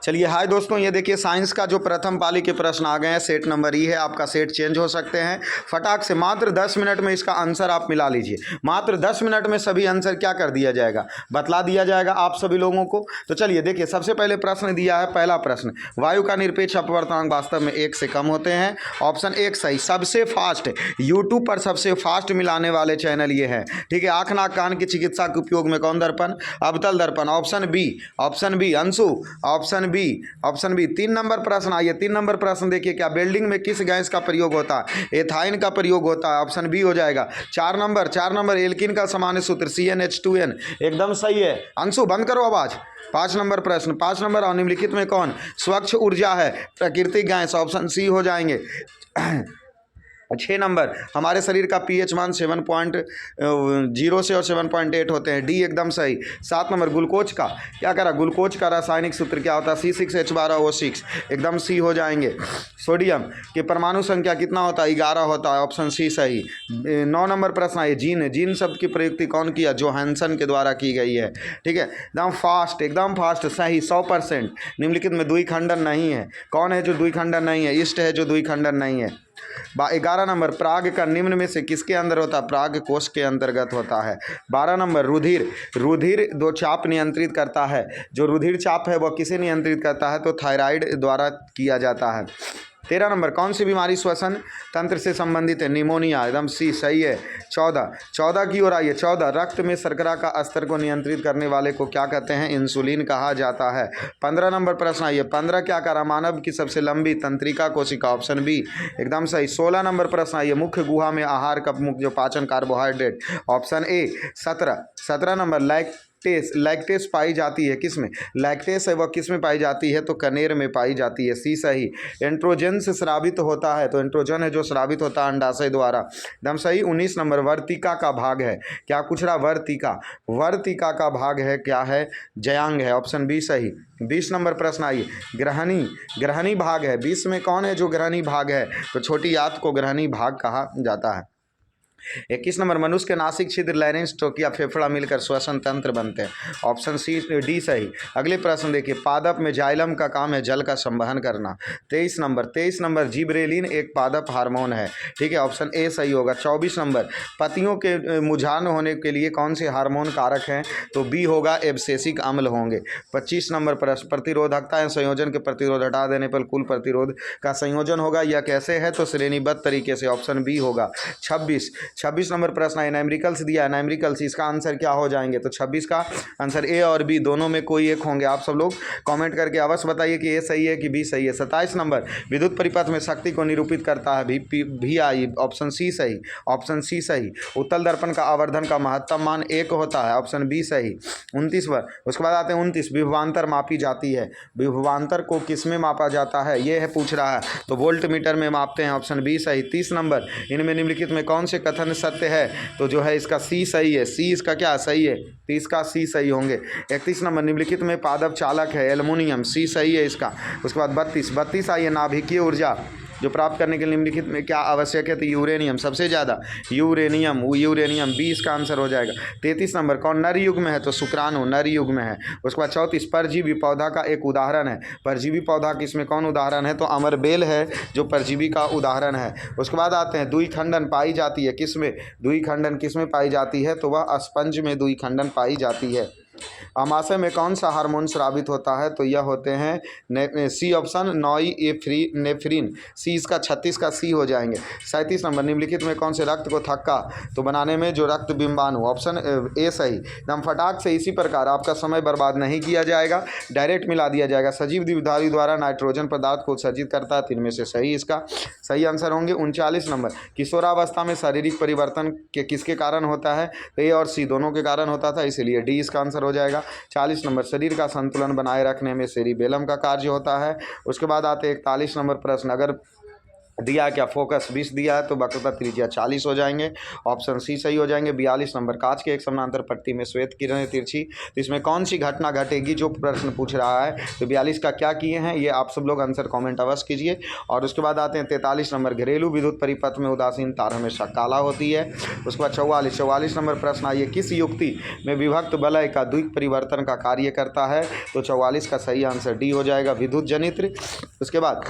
चलिए हाय दोस्तों, ये देखिए साइंस का जो प्रथम पाली के प्रश्न आ गए हैं। सेट नंबर ई है, आपका सेट चेंज हो सकते हैं। फटाक से मात्र 10 मिनट में इसका आंसर आप मिला लीजिए। मात्र 10 मिनट में सभी आंसर क्या कर दिया जाएगा, बतला दिया जाएगा आप सभी लोगों को। तो चलिए देखिए, सबसे पहले प्रश्न दिया है, पहला प्रश्न, वायु का निरपेक्ष अपवर्तनांक वास्तव में 1 से कम होते हैं। ऑप्शन 1 सही। सबसे फास्ट यूट्यूब पर सबसे फास्ट मिलाने वाले चैनल ये है, ठीक है। आँख नाक कान की चिकित्सा के उपयोग में कौन दर्पण, अवतल दर्पण। Option B Anshu, option B 3 number प्रश्न। आइए 3 नंबर प्रश्न देखिए, क्या बिल्डिंग में किस गैस का प्रयोग होता है, एथाइन का प्रयोग होता है। ऑप्शन बी हो जाएगा। 4 नंबर एल्किन का सामान्य सूत्र CnH2n, एकदम सही है। अंशु बंद करो आवाज। 5 नंबर प्रश्न, 5 नंबर, और निम्नलिखित में कौन स्वच्छ ऊर्जा है, प्राकृतिक गैस। ऑप्शन सी हो जाएंगे। 6 नंबर, हमारे शरीर का pH मान 7.0 से और 7.8 होते हैं, डी एकदम सही। 7 नंबर, ग्लूकोज का क्या करा, ग्लूकोज का रासायनिक सूत्र क्या होता है, C6H12O6, एकदम सी हो जाएंगे। सोडियम की परमाणु संख्या कितना होता है, 11 होता है, ऑप्शन सी सही। 9 नंबर प्रश्न आइए, जीन शब्द की प्रयुक्ति कौन किया, जोहानसन के द्वारा की गई है, ठीक है। एकदम फास्ट सही, 100%। निम्नलिखित में द्विखंडन नहीं है, कौन है जो द्विखंडन नहीं है, ईस्ट है जो द्विखंडन नहीं है। 11 नंबर, प्राग का निम्न में से किसके अंदर होता है, प्राग कोष के अंतर्गत होता है। 12 नंबर, रुधिर दो चाप नियंत्रित करता है, जो रुधिर चाप है वह किसे नियंत्रित करता है, तो थायराइड द्वारा किया जाता है। 13 नंबर, कौन सी बीमारी श्वसन तंत्र से संबंधित है, निमोनिया, एकदम सी सही है। 14 की ओर आइए। 14, रक्त में शर्करा का स्तर को नियंत्रित करने वाले को क्या कहते हैं, इंसुलिन कहा जाता है। 15 नंबर प्रश्न आइए, 15 क्या करा, मानव की सबसे लंबी तंत्रिका कोशिका। ऑप्शन बी एकदम सही। 16 नंबर प्रश्न आइए, मुख्य गुहा में आहार का मुख्य जो पाचन carbohydrate. Option A. 17 number, lactase पाई जाती है किसमें, लैक्टेस है वह किसमें पाई जाती है, तो कनेर में पाई जाती है, सी सही। एंड्रोजन से स्रावित होता है, तो एंड्रोजन है जो स्रावित होता है अंडाशय द्वारा, एकदम सही। 19 नंबर, वर्तिका का भाग है, क्या पूछ रहा, वर्तिका का भाग है, क्या है, जयांग है, ऑप्शन बी सही। 20 नंबर प्रश्न आइए, ग्रहणी भाग है, 20 में कौन है जो ग्रहणी भाग है, तो छोटी आंत को ग्रहणी भाग कहा जाता है। 21 नंबर, मनुष्य के नासिक छिद्र, लैरिंक्स, ट्रोकिया, फेफड़ा मिलकर श्वसन तंत्र बनते हैं। ऑप्शन सी डी सही। अगले प्रश्न देखिए, पादप में जाइलम का काम है जल का संवहन करना। 23 नंबर, जिबरेलिन एक पादप हार्मोन है, ठीक है, ऑप्शन ए सही होगा। 24 नंबर, पतियों के मुरझान होने के लिए कौन से हार्मोन कारक हैं, तो बी होगा, एब्सेसिक अम्ल होंगे। 25 नंबर प्रश्न, प्रतिरोधकता या संयोजन के प्रतिरोध हटा देने पर कुल प्रतिरोध का संयोजन होगा, यह कैसे है, तो श्रेणीबद्ध तरीके से, ऑप्शन बी होगा। 26 नंबर प्रश्न है, न्यूमेरिकल्स दिया है, न्यूमेरिकल्स, इसका आंसर क्या हो जाएंगे, तो 26 का आंसर ए और बी दोनों में कोई एक होंगे। आप सब लोग कमेंट करके अवश्य बताइए कि ए सही है कि बी सही है। 27 नंबर, विद्युत परिपथ में शक्ति को निरूपित करता है, भी आई, ऑप्शन सी सही। उत्तल दर्पण का आवर्धन का महत्तम मान 1 होता है, ऑप्शन बी सही। 29 पर, उसके बाद आते हैं 29, विभवांतर मापी जाती है, विभवांतर को किस में मापा जाता है, ये है पूछ रहा है, तो वोल्ट मीटर में मापते हैं, ऑप्शन बी सही। 30 नंबर, इनमें निम्नलिखित में कौन से कथन सत्य है, तो जो है इसका सी सही है, सी इसका क्या सही है, 30 का सी सही होंगे। 31 नंबर, निम्नलिखित में पादप चालक है, एल्युमिनियम, सी सही है इसका। उसके बाद 32 आइए, नाभिकीय ऊर्जा जो प्राप्त करने के लिए निम्नलिखित में क्या आवश्यक है, तो यूरेनियम, सबसे ज़्यादा यूरेनियम बी इसका आंसर हो जाएगा। 33 नंबर, कौन नर युग में है, तो शुक्राणु नर युग में है। उसके बाद 34, परजीवी पौधा का एक उदाहरण है, परजीवी पौधा किसमें कौन उदाहरण है, तो अमरबेल है जो परजीवी का उदाहरण है। उसके बाद आते हैं, द्विखंडन पाई जाती है किसमें, पाई जाती है, तो वह स्पंज में द्विखंडन पाई जाती है। अमाशय में कौन सा हार्मोन स्रावित होता है, तो यह होते हैं सी ऑप्शन, नॉइएफ्रिन, सी इसका 36 का सी हो जाएंगे। 37 नंबर, निम्नलिखित में कौन से रक्त को थक्का तो बनाने में जो रक्त बिंबाणु, ऑप्शन ए सही। एकदम फटाक से इसी प्रकार आपका समय बर्बाद नहीं किया जाएगा, डायरेक्ट मिला दिया जाएगा। सजीव द्विधारी द्वारा नाइट्रोजन पदार्थ को उत्सर्जित करता है, 3 में से सही इसका सही आंसर होंगे। 39 नंबर, किशोरावस्था में शारीरिक परिवर्तन के किसके कारण होता है, ए और सी दोनों के कारण होता था, इसलिए डी इसका आंसर हो जाएगा। 40 नंबर, शरीर का संतुलन बनाए रखने में सेरिबेलम का कार्य होता है। उसके बाद आते हैं 41 नंबर प्रश्न, अगर दिया क्या, फोकस 20 दिया है तो वक्रता त्रिज्या 40 हो जाएंगे। ऑप्शन सी सही हो जाएंगे। 42 नंबर, कांच के एक समानांतर पट्टी में श्वेत किरणें तिरछी, तो इसमें कौन सी घटना घटेगी, जो प्रश्न पूछ रहा है। तो 42 का क्या किए हैं ये आप सब लोग आंसर कमेंट अवश्य कीजिए। और उसके बाद आते हैं 43 नंबर, घरेलू विद्युत परिपथ में उदासीन तार हमेशा काला होती है। उसके बाद 44 नंबर प्रश्न आइए, किस युक्ति में विभक्त वलय का द्विक परिवर्तन का कार्य करता है। तो 44 का सही आंसर डी हो जाएगा, विद्युत जनित्र। उसके बाद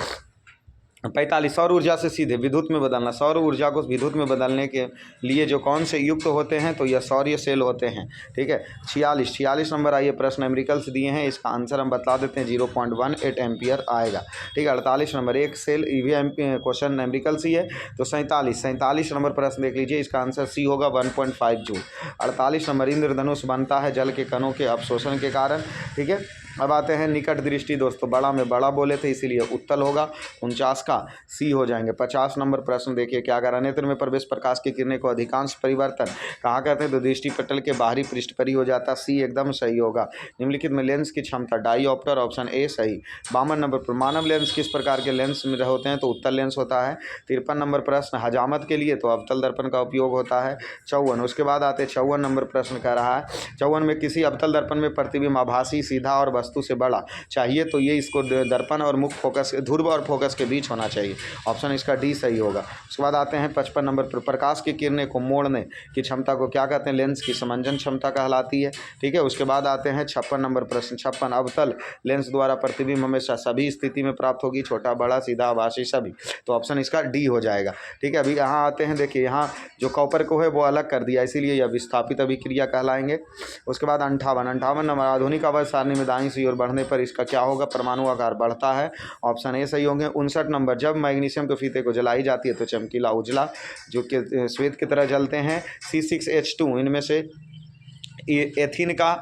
45, सौर ऊर्जा से सीधे विद्युत में बदलना। सौर ऊर्जा को विद्युत में बदलने के लिए जो कौन से युक्त होते हैं, तो यह सौर्य सेल होते हैं, ठीक है। 46 नंबर आइए, प्रश्न एम्पिरिकल्स दिए हैं, इसका आंसर हम बता देते हैं, 0.18 एम्पियर आएगा, ठीक है। 48 नंबर, एक सेल ईवीएम क्वेश्चन एम्पिरिकल्स ही है। तो 47 नंबर प्रश्न देख लीजिए, इसका आंसर सी होगा, 1.5 जूल। 48 नंबर, इंद्रधनुष बनता है जल के कणों के अवशोषण के कारण, ठीक है। अब आते हैं निकट दृष्टि, दोस्तों बड़ा में बड़ा बोले थे इसीलिए उत्तल होगा, 49 का सी हो जाएंगे। 50 नंबर प्रश्न देखिए, क्या करा, नेत्र में प्रवेश प्रकाश की किरणें को अधिकांश परिवर्तन कहाँ करते हैं, तो दृष्टि पटल के बाहरी पृष्ठ पर ही हो जाता, सी एकदम सही होगा। निम्नलिखित में लेंस की क्षमता, डाईऑप्टर, ऑप्शन ए सही। 52 नंबर पर, मानव लेंस किस प्रकार के लेंस में होते हैं, तो उत्तल लेंस होता है। 53 नंबर प्रश्न, हजामत के लिए तो अवतल दर्पण का उपयोग होता है। 54, उसके बाद आते 54 नंबर प्रश्न कह रहा है, 54 में किसी अवतल दर्पण में प्रतिबिंब आभासी, सीधा और वस्तु से बड़ा चाहिए, तो ये इसको दर्पण और मुख्य फोकस, ध्रुव और फोकस के बीच होना चाहिए, ऑप्शन इसका डी सही होगा। उसके बाद आते हैं 55 नंबर पर, प्रकाश की किरणें को मोड़ने की क्षमता को क्या कहते हैं, लेंस की समंजन क्षमता कहलाती है, ठीक है। उसके बाद आते हैं 56 नंबर प्रश्न, 56, अवतल लेंस द्वारा प्रतिबिंब हमेशा सभी स्थिति में प्राप्त होगी, छोटा बड़ा सीधा आभासी सभी, तो ऑप्शन इसका डी हो जाएगा, ठीक है। अभी यहाँ आते हैं, देखिए यहाँ जो कॉपर को है वो अलग कर दिया, इसीलिए यह विस्थापित अभिक्रिया कहलाएंगे। उसके बाद 58 नंबर, आधुनिक आवर्त सारणी में दाईं की ओर बढ़ने पर इसका क्या होगा, परमाणु आकार बढ़ता है, ऑप्शन ए सही होंगे। 59 नंबर, जब मैग्नीशियम के फीते को जलाई जाती है तो चमकीला उजला जो कि श्वेत की तरह जलते हैं। C6H2 इनमें से एथीन का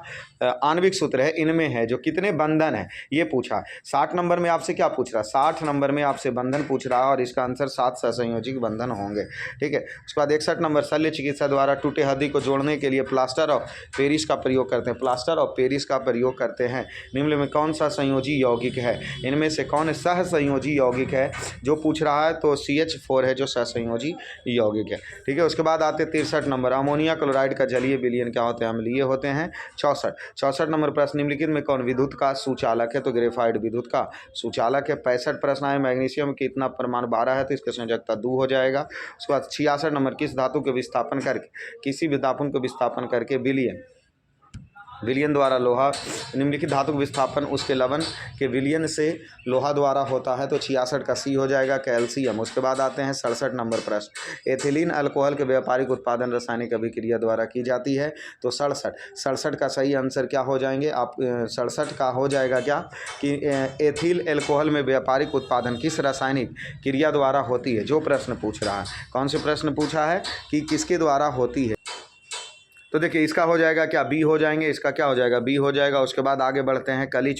आणविक सूत्र है, इनमें है जो कितने बंधन है ये पूछा। 60 नंबर में आपसे क्या पूछ रहा है, 60 नंबर में आपसे बंधन पूछ रहा है और इसका आंसर 7 सहसंयोजिक बंधन होंगे, ठीक है। उसके बाद 61 नंबर, शल्य चिकित्सा द्वारा टूटे हड्डी को जोड़ने के लिए प्लास्टर ऑफ पेरिस का प्रयोग करते हैं, प्लास्टर ऑफ पेरिस का प्रयोग करते हैं। निम्न में कौन सा संयोजी यौगिक है, इनमें से कौन सहसंयोजी यौगिक है जो पूछ रहा है, तो CH4 है जो सहसंयोजी यौगिक है, ठीक है। उसके बाद आते 63 नंबर, अमोनिया क्लोराइड का जलीय विलयन क्या होते हैं, अम्लीय होते हैं। 64 नंबर प्रश्न, निम्नलिखित में कौन विद्युत का सुचालक है, तो ग्रेफाइट विद्युत का सुचालक है। 65 प्रश्न आए, मैग्नीशियम के इतना परमाणु 12 है तो इसका संयोजकता 2 हो जाएगा। उसके बाद 66 नंबर, किस धातु के विस्थापन करके, किसी भी धातु को विस्थापन करके विलयन द्वारा लोहा, निम्नलिखित धातु का विस्थापन उसके लवण के विलयन से लोहा द्वारा होता है, तो 66 का सी हो जाएगा, कैल्शियम। उसके बाद आते हैं 67 नंबर प्रश्न, एथिलीन अल्कोहल के व्यापारिक उत्पादन रासायनिक अभिक्रिया द्वारा की जाती है, तो 67 का सही आंसर क्या हो जाएंगे आप, 67 का हो जाएगा क्या कि एथिल अल्कोहल में व्यापारिक उत्पादन किस रासायनिक क्रिया द्वारा होती है, जो प्रश्न पूछ रहा है। कौन से प्रश्न पूछा है कि किसके द्वारा होती है, तो देखिए इसका हो जाएगा क्या, बी हो जाएंगे, इसका क्या हो जाएगा, बी हो जाएगा। उसके बाद आगे बढ़ते हैं, कली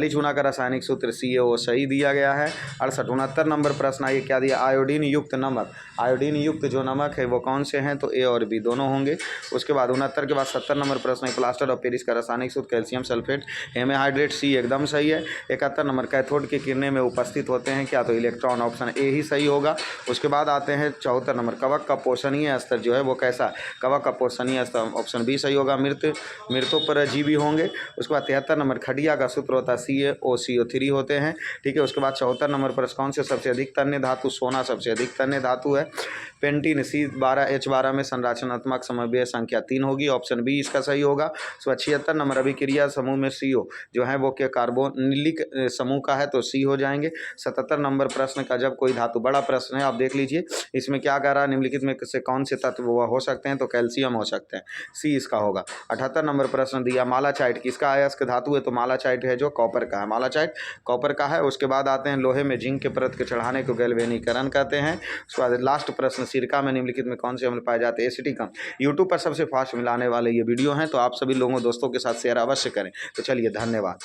चूना का रासायनिक सूत्र CaO सही दिया गया है। 69 नंबर प्रश्न आइए, क्या दिया, आयोडीन युक्त नमक, आयोडीन युक्त जो नमक है वो कौन से हैं, तो ए और बी दोनों होंगे। उसके बाद 69 के बाद 70 नंबर प्रश्न है, प्लास्टर ऑफ पेरिस का रासायनिक सूत्र कैल्शियम सल्फेट हेमेहाइड्रेट, सी एकदम सही है। 71 नंबर, कैथोड की किरणें में उपस्थित होते हैं क्या, तो इलेक्ट्रॉन, ऑप्शन ए ही सही होगा। उसके बाद आते हैं 74 नंबर, कवक का पोषणीय स्तर जो है वो कैसा, कवक का पोषणीय स्तर, ऑप्शन बी सही होगा, मृतों पर जीवी होंगे। उसके बाद 73 नंबर, खड़िया का सूत्र होता है CaOCO3 होते हैं, ठीक है। उसके बाद 74 नंबर पर कौन से सबसे अधिक तन्य धातु, सोना सबसे अधिक तन्य धातु है। पेंटीन C12H12 में संरचनात्मक समन्वय संख्या 3 होगी, ऑप्शन बी इसका सही होगा। 76 नंबर, अभिक्रिया समूह में CO जो है वो क्या कार्बोनिलिक समूह का है, तो सी हो जाएंगे। 77 नंबर प्रश्न का, जब कोई धातु, बड़ा प्रश्न है आप देख लीजिए, इसमें क्या कह रहा है, निम्नलिखित में से कौन से तत्व वो हो सकते हैं, तो कैल्शियम हो सकते हैं, सी इसका होगा। 78 नंबर प्रश्न दिया, मालाचाइट किसका अयस्क धातु है, तो मालाचाइट है जो कॉपर का है, मालाचाइट कॉपर का है। उसके बाद आते हैं लोहे में जिंक के परत के चढ़ाने को गैल्वेनीकरण कहते हैं। उसके बाद लास्ट प्रश्न, सिरका में निम्नलिखित में कौन से अम्ल पाए जाते हैं, एसिटिक अम्ल। यूट्यूब पर सबसे फास्ट मिलाने वाले ये वीडियो हैं, तो आप सभी लोगों दोस्तों के साथ शेयर अवश्य करें। तो चलिए धन्यवाद।